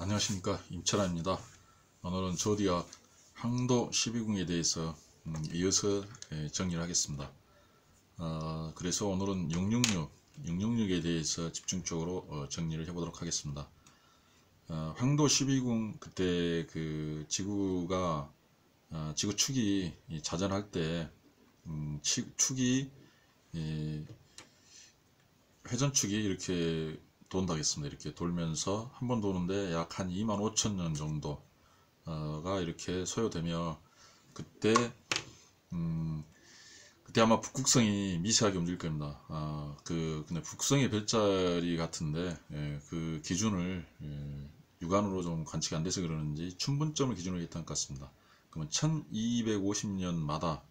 안녕하십니까, 임철환입니다. 오늘은 조디악 항도 12궁에 대해서 이어서 정리를 하겠습니다. 그래서 오늘은 666에 대해서 집중적으로 정리를 해보도록 하겠습니다. 항도 12궁, 그때 그 지구가 지구 축이 자전할 때 축이 회전축이 이렇게 돈다 겠습니다. 이렇게 돌면서 한 번 도는데 약 한 25,000년 정도가 이렇게 소요되며, 그때 그때 아마 북극성이 미세하게 움직일 겁니다. 근데 북극성의 별자리 같은데, 그 기준을 육안으로 좀 관측이 안 돼서 그러는지 춘분점을 기준으로 했던 것 같습니다. 그러면 1250년마다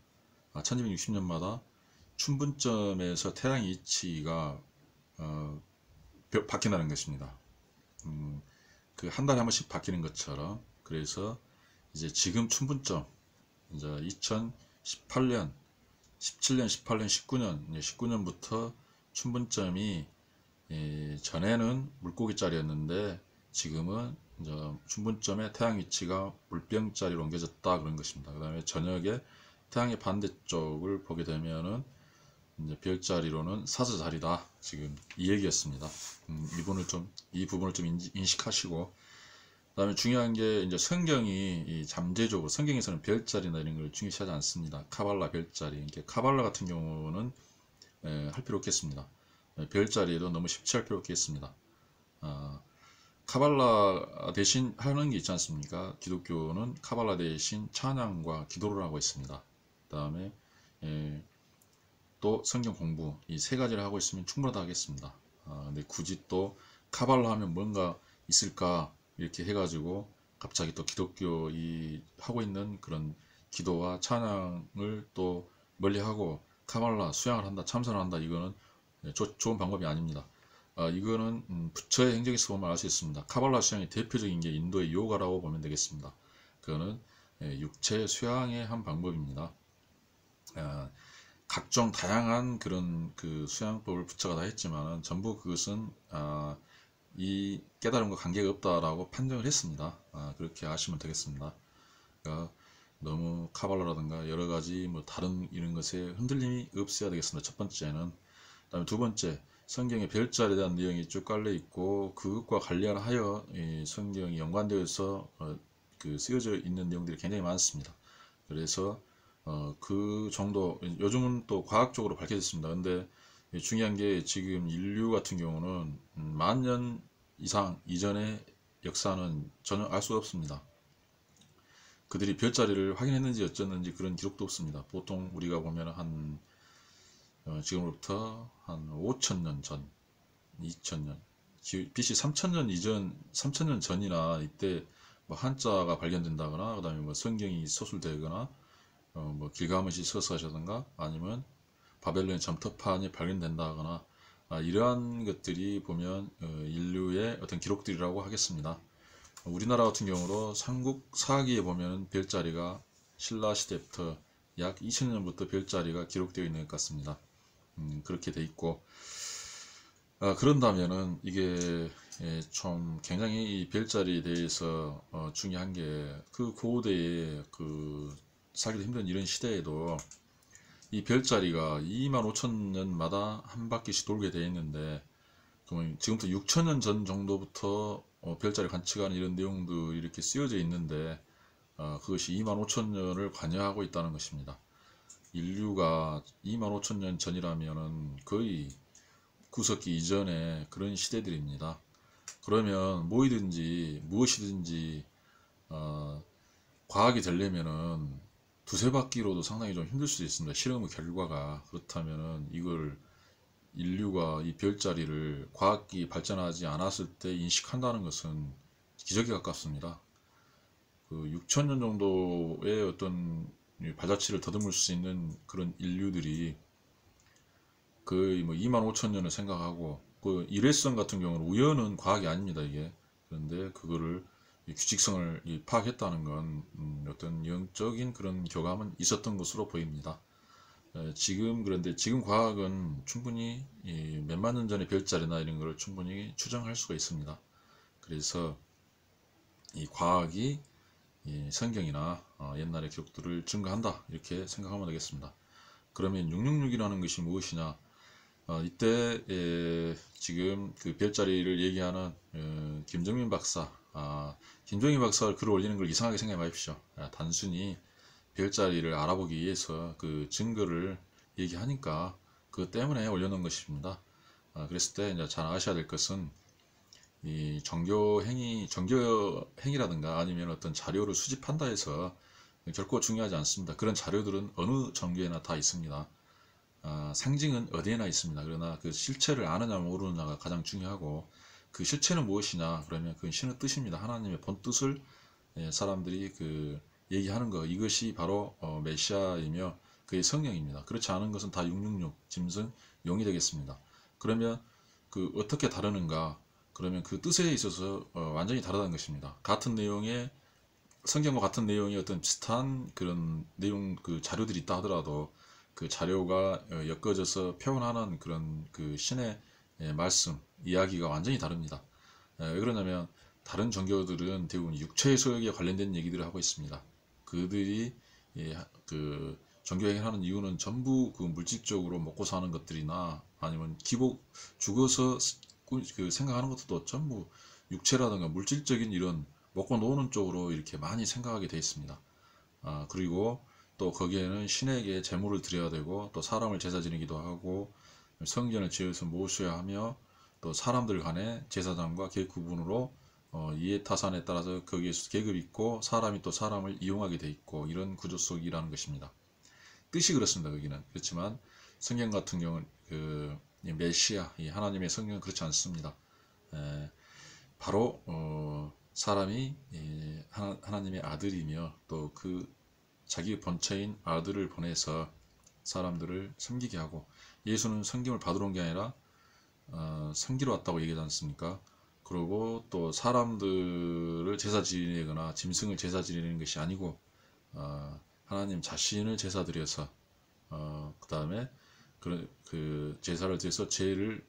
1260년마다 춘분점에서 태양의 위치가 바뀐다는 것입니다. 그 한 달에 한 번씩 바뀌는 것처럼. 그래서 이제 지금 춘분점, 이제 2018년, 17년, 18년, 19년부터 춘분점이, 전에는 물고기짜리였는데 지금은 이제 춘분점에 태양 위치가 물병자리로 옮겨졌다, 그런 것입니다. 그 다음에 저녁에 태양의 반대쪽을 보게 되면은 이제 별자리로는 사자자리다, 지금 이 얘기였습니다. 이 부분을 좀 인식하시고, 그 다음에 중요한 게, 이제 성경이 잠재적으로, 성경에서는 별자리나 이런 걸 중요시하지 않습니다. 카발라 별자리, 이렇게 카발라 같은 경우는 할 필요 없겠습니다. 별자리에도 너무 쉽게 할 필요 없겠습니다. 카발라 대신 하는 게 있지 않습니까? 기독교는 카발라 대신 찬양과 기도를 하고 있습니다. 그 다음에 또 성경 공부, 이 세 가지를 하고 있으면 충분하다 하겠습니다. 근데 굳이 또 카발라 하면 뭔가 있을까 이렇게 해가지고 갑자기 또 기독교 하고 있는 그런 기도와 찬양을 또 멀리하고 카발라 수양을 한다, 참선을 한다, 이거는 좋은 방법이 아닙니다. 이거는 부처의 행적에서 보면 알 수 있습니다. 카발라 수양의 대표적인 게 인도의 요가라고 보면 되겠습니다. 그거는 육체 수양의 한 방법입니다. 각종 다양한 그런 그 수양법을 부처가 다 했지만은 전부 그것은 이 깨달음과 관계가 없다라고 판정을 했습니다. 그렇게 아시면 되겠습니다. 그러니까 너무 카발라라든가 여러 가지 뭐 다른 이런 것에 흔들림이 없어야 되겠습니다. 첫 번째는. 그다음에 두 번째, 성경에 별자리에 대한 내용이 쭉 깔려 있고 그것과 관련하여 이 성경이 연관되어서 그 쓰여져 있는 내용들이 굉장히 많습니다. 그래서 그 정도, 요즘은 또 과학적으로 밝혀졌습니다. 근데 중요한 게, 지금 인류 같은 경우는 10,000년 이상 이전의 역사는 전혀 알 수가 없습니다. 그들이 별자리를 확인했는지 어쩌는지 그런 기록도 없습니다. 보통 우리가 보면 지금으로부터 한 5,000년 전, 2,000년, BC 3,000년 이전, 3,000년 전이나 이때 뭐 한자가 발견된다거나, 그 다음에 뭐 성경이 서술되거나, 뭐 길가메시 서사시라든가 아니면 바벨론의 점토판이 발견된다거나, 이러한 것들이 보면 인류의 어떤 기록들이라고 하겠습니다. 우리나라 같은 경우도 삼국 사기에 보면 별자리가 신라 시대부터 약 2000년부터 별자리가 기록되어 있는 것 같습니다. 그렇게 돼 있고, 그런다면은 이게 좀 굉장히 이 별자리에 대해서 중요한 게, 그 고대에 그 살기도 힘든 이런 시대에도 이 별자리가 25,000년마다 한 바퀴씩 돌게 되어 있는데, 그러면 지금부터 6,000년 전 정도부터 별자리 관측하는 이런 내용도 이렇게 쓰여져 있는데, 그것이 25,000년을 관여하고 있다는 것입니다. 인류가 25,000년 전이라면은 거의 구석기 이전의 그런 시대들입니다. 그러면 무엇이든지 과학이 되려면은 두세 바퀴로도 상당히 좀 힘들 수도 있습니다. 실험의 결과가. 그렇다면은 이걸 인류가 이 별자리를 과학이 발전하지 않았을 때 인식한다는 것은 기적에 가깝습니다. 그 6,000년 정도의 어떤 발자취를 더듬을 수 있는 그런 인류들이 거의 뭐 25,000년을 생각하고, 그 일회성 같은 경우는 우연은 과학이 아닙니다, 이게. 그런데 그거를 규칙성을 파악했다는 건 어떤 영적인 그런 교감은 있었던 것으로 보입니다. 그런데 지금 과학은 충분히 몇만 년 전의 별자리나 이런 걸 충분히 추정할 수가 있습니다. 그래서 이 과학이 이 성경이나 옛날의 기록들을 증거한다 이렇게 생각하면 되겠습니다. 그러면 666이라는 것이 무엇이냐? 이때 지금 그 별자리를 얘기하는 김정민 박사, 김정민 박사가 글을 올리는 걸 이상하게 생각해 마십시오. 단순히 별자리를 알아보기 위해서 그 증거를 얘기하니까 그것 때문에 올려놓은 것입니다. 그랬을 때 이제 잘 아셔야 될 것은 이 종교 행위라든가 아니면 어떤 자료를 수집한다 해서 결코 중요하지 않습니다. 그런 자료들은 어느 종교에나 다 있습니다. 상징은 어디에나 있습니다. 그러나 그 실체를 아느냐 모르느냐가 가장 중요하고, 그 실체는 무엇이냐 그러면 그건 신의 뜻입니다. 하나님의 본 뜻을 사람들이 그 얘기하는 거, 이것이 바로 메시아이며 그의 성령입니다. 그렇지 않은 것은 다 666 짐승 용이 되겠습니다. 그러면 그 어떻게 다르는가? 그러면 그 뜻에 있어서 완전히 다르다는 것입니다. 같은 내용의 성경과 같은 내용이 어떤 비슷한 그런 내용 그 자료들이 있다 하더라도 그 자료가 엮어져서 표현하는 그런 그 신의 말씀, 이야기가 완전히 다릅니다. 왜 그러냐면 다른 종교들은 대부분 육체의 소욕에 관련된 얘기들을 하고 있습니다. 그들이 그 종교행위를 하는 이유는 전부 그 물질적으로 먹고 사는 것들이나 아니면 죽어서 그 생각하는 것도 전부 육체라든가 물질적인 이런 먹고 노는 쪽으로 이렇게 많이 생각하게 되어 있습니다. 그리고 또 거기에는 신에게 제물을 드려야 되고, 또 사람을 제사 지내기도 하고, 성전을 지어서 모셔야 하며, 또 사람들 간의 제사장과 계급 구분으로 이해타산에 따라서 거기에서 계급이 있고, 사람이 또 사람을 이용하게 돼 있고, 이런 구조 속이라는 것입니다. 뜻이 그렇습니다. 거기는. 그렇지만 성경 같은 경우는 그 메시아, 이 하나님의 성경은 그렇지 않습니다. 바로 사람이 하나님의 아들이며 또 그 자기 본체인 아들을 보내서 사람들을 섬기게 하고, 예수는 섬김을 받으러 온 게 아니라 섬기러 왔다고 얘기하지 않습니까? 그리고 또 사람들을 제사 지내거나 짐승을 제사 지내는 것이 아니고 하나님 자신을 제사 드려서 그 다음에 그 제사를 드려서 죄를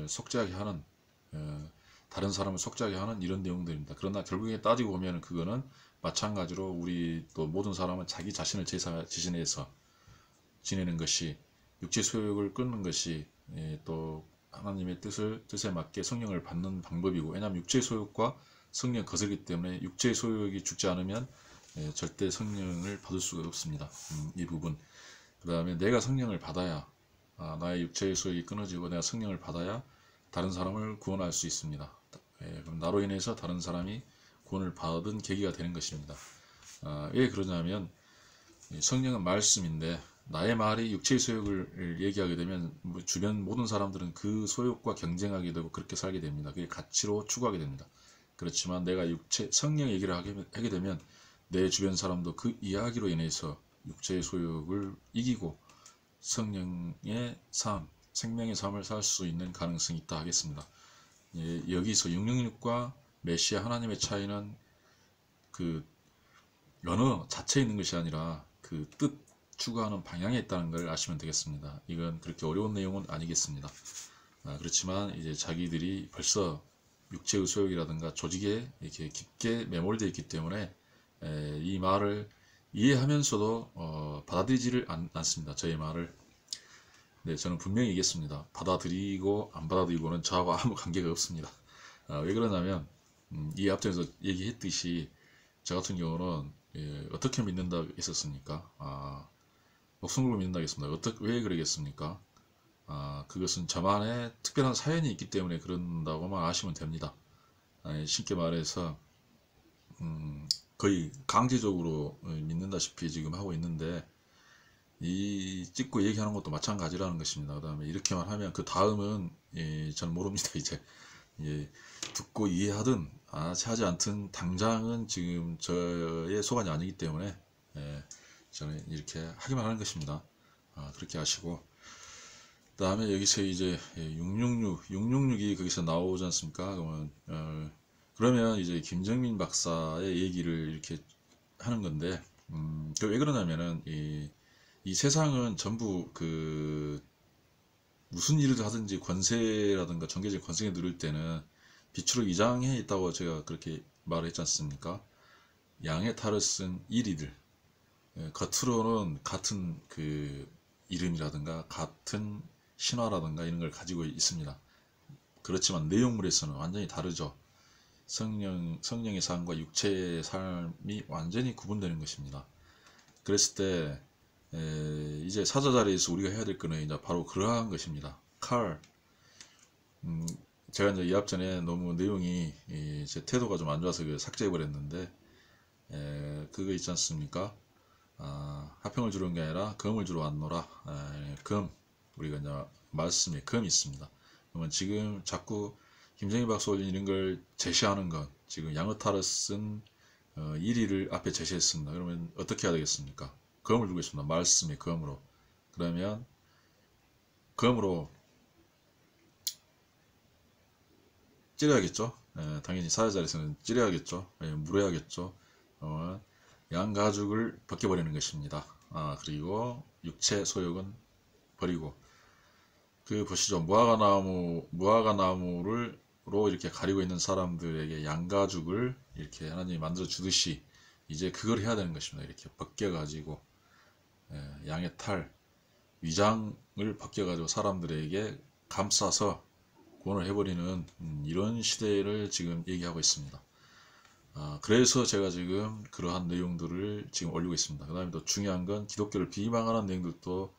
속죄하게 하는, 다른 사람을 속죄하게 하는 이런 내용들입니다. 그러나 결국에 따지고 보면 그거는 마찬가지로 우리 또 모든 사람은 자기 자신을 제사 지내서 지내는 것이, 육체 소욕을 끊는 것이 또 하나님의 뜻에 맞게 성령을 받는 방법이고, 왜냐하면 육체 소욕과 성령 거슬기 때문에 육체 소욕이 죽지 않으면 절대 성령을 받을 수가 없습니다. 이 부분. 그 다음에 내가 성령을 받아야 나의 육체의 소욕이 끊어지고 내가 성령을 받아야 다른 사람을 구원할 수 있습니다. 그럼 나로 인해서 다른 사람이 구원을 받은 계기가 되는 것입니다. 왜 그러냐면 성령은 말씀인데 나의 말이 육체의 소욕을 얘기하게 되면 주변 모든 사람들은 그 소욕과 경쟁하게 되고 그렇게 살게 됩니다. 그게 가치로 추구하게 됩니다. 그렇지만 내가 성령 얘기를 하게 되면 내 주변 사람도 그 이야기로 인해서 육체의 소욕을 이기고 성령의 삶, 생명의 삶을 살 수 있는 가능성이 있다 하겠습니다. 여기서 666과 메시아 하나님의 차이는 그 언어 자체에 있는 것이 아니라 그 뜻 추구하는 방향에 있다는 걸 아시면 되겠습니다. 이건 그렇게 어려운 내용은 아니겠습니다. 그렇지만 이제 자기들이 벌써 육체의 소욕이라든가 조직에 이렇게 깊게 매몰되어 있기 때문에 이 말을 이해하면서도 받아들이지를 않습니다. 저의 말을. 네, 저는 분명히 얘기했습니다. 받아들이고 안 받아들이고는 저하고 아무 관계가 없습니다. 왜 그러냐면 이 앞전에서 얘기했듯이 저 같은 경우는 어떻게 믿는다 했었습니까? 목숨 걸고 믿는다 했습니다. 왜 그러겠습니까? 그것은 저만의 특별한 사연이 있기 때문에 그런다고만 아시면 됩니다. 쉽게 말해서 거의 강제적으로 믿는다시피 지금 하고 있는데, 이 찍고 얘기하는 것도 마찬가지라는 것입니다. 그 다음에 이렇게만 하면 그 다음은 저는 모릅니다. 이제 듣고 이해하든 하지 않든 당장은 지금 저의 소관이 아니기 때문에 저는 이렇게 하기만 하는 것입니다. 그렇게 하시고, 그 다음에 여기서 이제 666이 거기서 나오지 않습니까? 그러면 이제 김정민 박사의 얘기를 이렇게 하는 건데, 왜 그러냐면은 이 세상은 전부 그 무슨 일을 하든지 권세라든가 정계적 권세에 누릴 때는 빛으로 위장해 있다고 제가 그렇게 말을 했지 않습니까? 양의 탈을 쓴 이리들, 겉으로는 같은 그 이름이라든가 같은 신화라든가 이런 걸 가지고 있습니다. 그렇지만 내용물에서는 완전히 다르죠. 성령의 삶과 육체의 삶이 완전히 구분되는 것입니다. 그랬을 때 이제 사자 자리에서 우리가 해야 될 거는 이제 바로 그러한 것입니다. 제가 이제 이합 전에 너무 내용이 제 태도가 좀 안 좋아서 삭제해 버렸는데, 그거 있지 않습니까? 화평을 주러 온 게 아니라 검을 주러 왔노라. 검, 우리가 이제 말씀에 검이 있습니다. 그러면 지금 자꾸 김정희 박사 올린 이런 걸 제시하는 건 지금 양어탈을 쓴 일의를 앞에 제시했습니다. 그러면 어떻게 해야 되겠습니까? 검을 들고 있습니다. 말씀의 검으로. 그러면 검으로 찌려야겠죠. 당연히 사회 자리에서는 찌려야겠죠. 물어야겠죠. 양 가죽을 벗겨버리는 것입니다. 그리고 육체 소욕은 버리고, 그 보시죠. 무화과나무를 이렇게 가리고 있는 사람들에게 양 가죽을 이렇게 하나님이 만들어 주듯이 이제 그걸 해야 되는 것입니다. 이렇게 벗겨가지고 양의 탈, 위장을 벗겨가지고 사람들에게 감싸서 구원을 해버리는 이런 시대를 지금 얘기하고 있습니다. 그래서 제가 지금 그러한 내용들을 지금 올리고 있습니다. 그 다음에 또 중요한 건 기독교를 비방하는 내용들도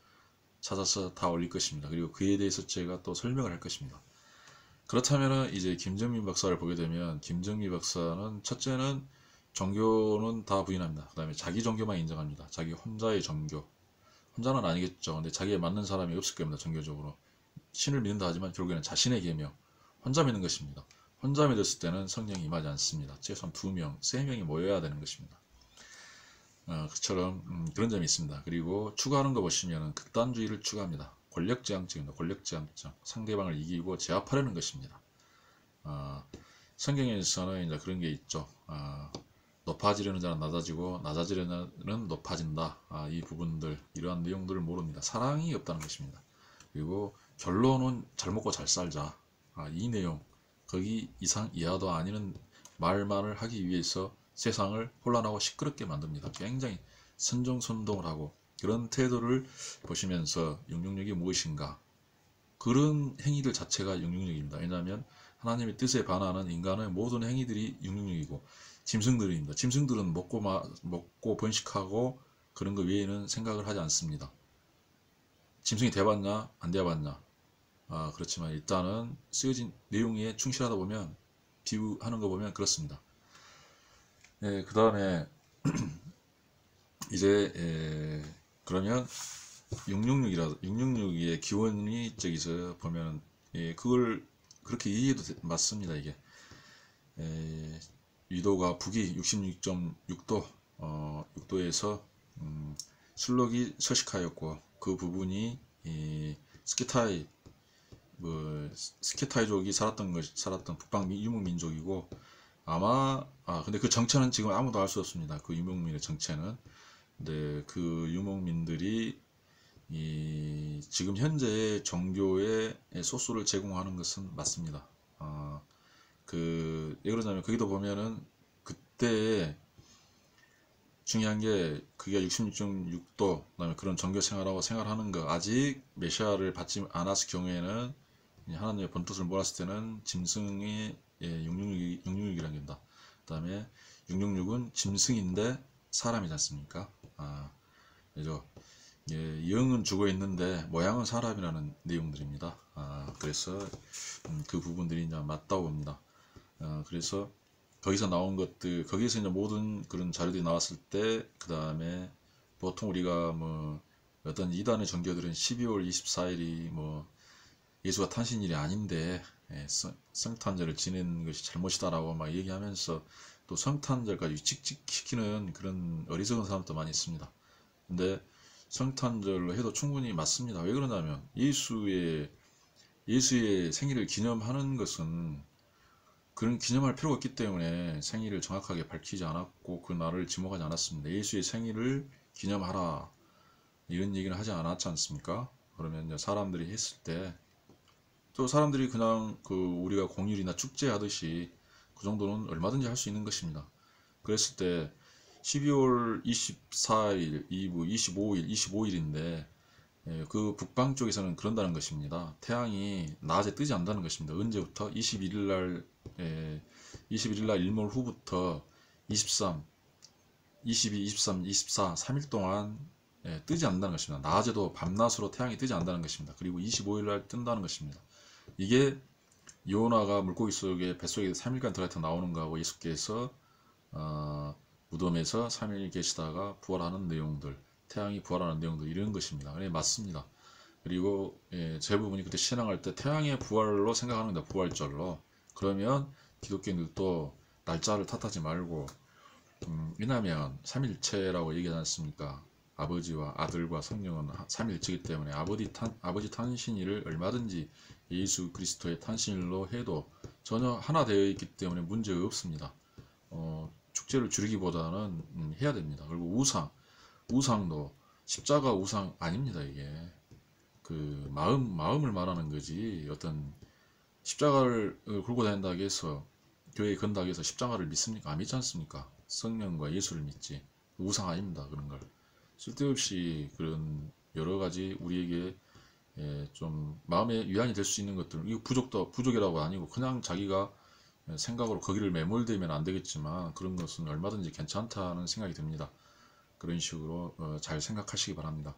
찾아서 다 올릴 것입니다. 그리고 그에 대해서 제가 또 설명을 할 것입니다. 그렇다면 이제 김정민 박사를 보게 되면, 김정민 박사는 첫째는 종교는 다 부인합니다. 그 다음에 자기 종교만 인정합니다. 자기 혼자의 종교. 혼자는 아니겠죠. 근데 자기에 맞는 사람이 없을 겁니다. 종교적으로. 신을 믿는다 하지만 결국에는 자신의 계명, 혼자 믿는 것입니다. 혼자 믿었을 때는 성령이 임하지 않습니다. 최소한 2명, 3명이 모여야 되는 것입니다. 그처럼 그런 점이 있습니다. 그리고 추구하는 거 보시면 극단주의를 추구합니다. 권력지향증입니다. 권력지향증. 상대방을 이기고 제압하려는 것입니다. 성경에서는 이제 그런 게 있죠. 높아지려는 자는 낮아지고 낮아지려는 자는 높아진다. 이 부분들, 이러한 내용들을 모릅니다. 사랑이 없다는 것입니다. 그리고 결론은 잘 먹고 잘 살자. 이 내용, 거기 이상 이하도 아니는 말만을 하기 위해서 세상을 혼란하고 시끄럽게 만듭니다. 굉장히 선정선동을 하고, 그런 태도를 보시면서 666이 무엇인가, 그런 행위들 자체가 666입니다. 왜냐하면 하나님의 뜻에 반하는 인간의 모든 행위들이 666이고 짐승들입니다. 짐승들은 먹고 번식하고 그런 거 외에는 생각을 하지 않습니다. 짐승이 돼봤냐 안 돼봤냐, 그렇지만 일단은 쓰여진 내용에 충실하다 보면, 비유하는 거 보면 그렇습니다. 그 다음에 이제 그러면 666의 기원이 저기서 보면 그걸 그렇게 이해해도 맞습니다. 이게 위도가 북위 66.6도 6도에서 술록이 서식하였고, 그 부분이 스키타이족이 살았던 북방 유목민족이고, 아마 근데 그 정체는 지금 아무도 알 수 없습니다. 그 유목민의 정체는. 근데 그 유목민들이 지금 현재 종교의 소스를 제공하는 것은 맞습니다. 왜 그러냐면, 거기도 보면은 그때 중요한 게, 그게 66.6도, 그다음에 그런 종교 생활하고 생활하는 거, 아직 메시아를 받지 않았을 경우에는, 하나님의 본뜻을 몰았을 때는 짐승의 666이라는 겁니다. 그 다음에 666은 짐승인데 사람이지 않습니까? 그죠? 영은 죽어 있는데 모양은 사람이라는 내용들입니다. 그래서 그 부분들이 이제 맞다고 봅니다. 그래서 거기서 나온 것들, 거기서 이제 모든 그런 자료들이 나왔을 때, 그 다음에 보통 우리가 뭐 어떤 이단의 종교들은 12월 24일이 뭐 예수가 탄신일이 아닌데 성탄절을 지내는 것이 잘못이다라고 막 얘기하면서 또 성탄절까지 직직시키는 그런 어리석은 사람도 많이 있습니다. 근데 성탄절로 해도 충분히 맞습니다. 왜 그러냐면 예수의 생일을 기념하는 것은 그런 기념할 필요가 없기 때문에 생일을 정확하게 밝히지 않았고 그 날을 지목하지 않았습니다. 예수의 생일을 기념하라 이런 얘기는 하지 않았지 않습니까? 그러면 이제 사람들이 했을 때, 또 사람들이 그냥 우리가 공휴일이나 축제 하듯이 그 정도는 얼마든지 할 수 있는 것입니다. 그랬을 때 12월 24일, 2부, 25일, 25일인데 그 북방 쪽에서는 그런다는 것입니다. 태양이 낮에 뜨지 않는다는 것입니다. 언제부터? 21일날 21일날 일몰 후부터 23, 22, 23, 24, 3일 동안 뜨지 않는다는 것입니다. 낮에도 밤낮으로 태양이 뜨지 않는다는 것입니다. 그리고 25일날 뜬다는 것입니다. 이게 요나가 물고기 속에 뱃속에 3일간 들어가 나오는 거하고 예수께서 무덤에서 3일 계시다가 부활하는 내용들, 태양이 부활하는 내용들 이런 것입니다. 네, 맞습니다. 그리고 제 부분이 그때 신앙할 때 태양의 부활로 생각하는 겁니다. 부활절로. 그러면 기독교인들도 날짜를 탓하지 말고 왜냐하면 삼일체라고 얘기하지 않습니까? 아버지와 아들과 성령은 삼일체이기 때문에 아버지 탄신일을 얼마든지 예수 그리스도의 탄신일로 해도 전혀 하나 되어 있기 때문에 문제가 없습니다. 축제를 줄이기보다는 해야 됩니다. 그리고 우상도 십자가 우상 아닙니다. 이게 그 마음을 말하는 거지 어떤 십자가를 걸고 다닌다고 해서 교회에 건다고 해서 십자가를 믿습니까? 안 믿지 않습니까? 성령과 예수를 믿지 우상 아닙니다. 그런 걸 쓸데없이 그런 여러가지 우리에게 좀 마음의 위안이 될 수 있는 것들 이거 부족이라고 아니고 그냥 자기가 생각으로 거기를 매몰되면 안 되겠지만 그런 것은 얼마든지 괜찮다는 생각이 듭니다. 그런 식으로 잘 생각하시기 바랍니다.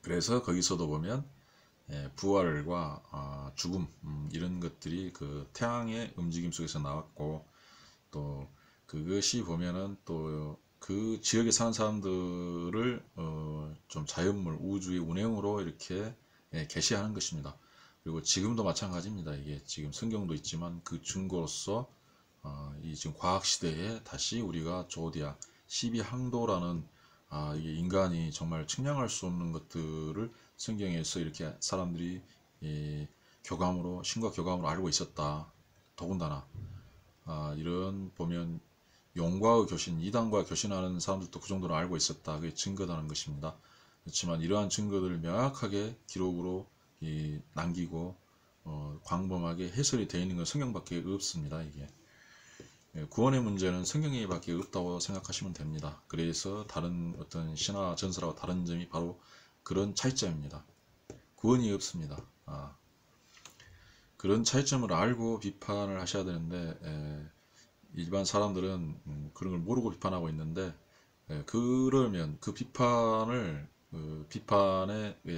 그래서 거기서도 보면 부활과 죽음 이런 것들이 그 태양의 움직임 속에서 나왔고 또 그것이 보면은 또 그 지역에 사는 사람들을 좀 자연물 우주의 운행으로 이렇게 계시하는 것입니다. 그리고 지금도 마찬가지입니다. 이게 지금 성경도 있지만 그 증거로서 이 지금 과학 시대에 다시 우리가 조디아 12항도라는 이게 인간이 정말 측량할 수 없는 것들을 성경에서 이렇게 사람들이 교감으로 신과 교감으로 알고 있었다. 더군다나 이런 보면 용과의 교신, 이단과 교신하는 사람들도 그 정도로 알고 있었다. 그게 증거다는 것입니다. 그렇지만 이러한 증거들을 명확하게 기록으로 남기고 광범하게 해설이 되어 있는 건 성경밖에 없습니다. 이게 구원의 문제는 성경에 밖에 없다고 생각하시면 됩니다. 그래서 다른 어떤 신화 전설하고 다른 점이 바로 그런 차이점입니다. 구원이 없습니다. 그런 차이점을 알고 비판을 하셔야 되는데 일반 사람들은 그런 걸 모르고 비판하고 있는데 그러면 그 비판을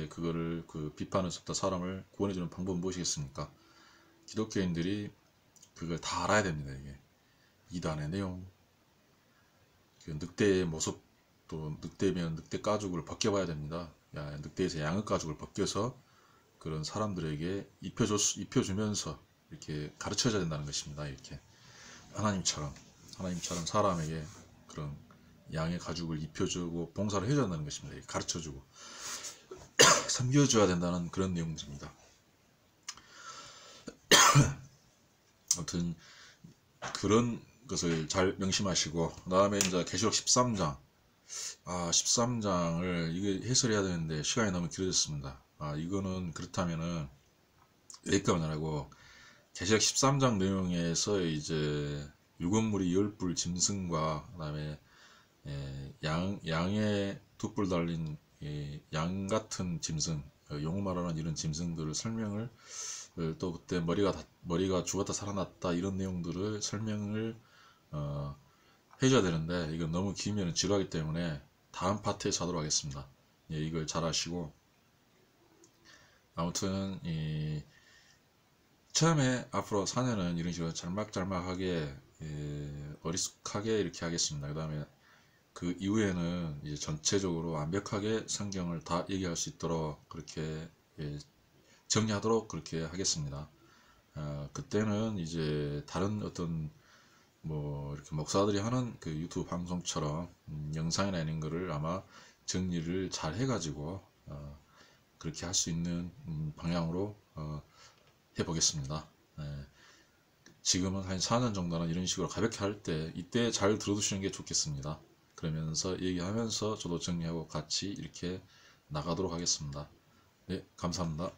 그거를 그 비판을 쏟다 사람을 구원해주는 방법은 무엇이겠습니까? 기독교인들이 그걸 다 알아야 됩니다. 이게 이단의 내용, 그 늑대의 모습, 또 늑대면 늑대 가죽을 벗겨봐야 됩니다. 늑대에서 양의 가죽을 벗겨서 그런 사람들에게 입혀주면서 이렇게 가르쳐줘야 된다는 것입니다. 이렇게 하나님처럼 사람에게 그런 양의 가죽을 입혀주고 봉사를 해줘야 한다는 것입니다. 가르쳐주고 섬겨줘야 된다는 그런 내용들입니다. 아무튼 그런 것을 잘 명심하시고 그 다음에 이제 계시록 13장 13장을 이게 해설해야 되는데 시간이 너무 길어졌습니다. 이거는 그렇다면은 여기까지만 하고 계시록 13장 내용에서 이제 유건물이 10뿔 짐승과 그 다음에 양의 2뿔 달린 양 같은 짐승, 용어 말하는 이런 짐승들을 설명을 또 그때 머리가 죽었다 살아났다 이런 내용들을 설명을 해줘야 되는데 이건 너무 길면 지루하기 때문에 다음 파트에서 하도록 하겠습니다. 이걸 잘 아시고 아무튼 처음에 앞으로 4년은 이런 식으로 짤막짤막하게 어리숙하게 이렇게 하겠습니다. 그 다음에 그 이후에는 이제 전체적으로 완벽하게 성경을 다 얘기할 수 있도록 그렇게 정리하도록 그렇게 하겠습니다. 그때는 이제 다른 어떤 뭐 이렇게 목사들이 하는 그 유튜브 방송처럼 영상이나 이런 거를 아마 정리를 잘 해가지고 그렇게 할 수 있는 방향으로 해보겠습니다. 지금은 한 4년 정도는 이런 식으로 가볍게 할 때 이때 잘 들어두시는 게 좋겠습니다. 그러면서 얘기하면서 저도 정리하고 같이 이렇게 나가도록 하겠습니다. 네, 감사합니다.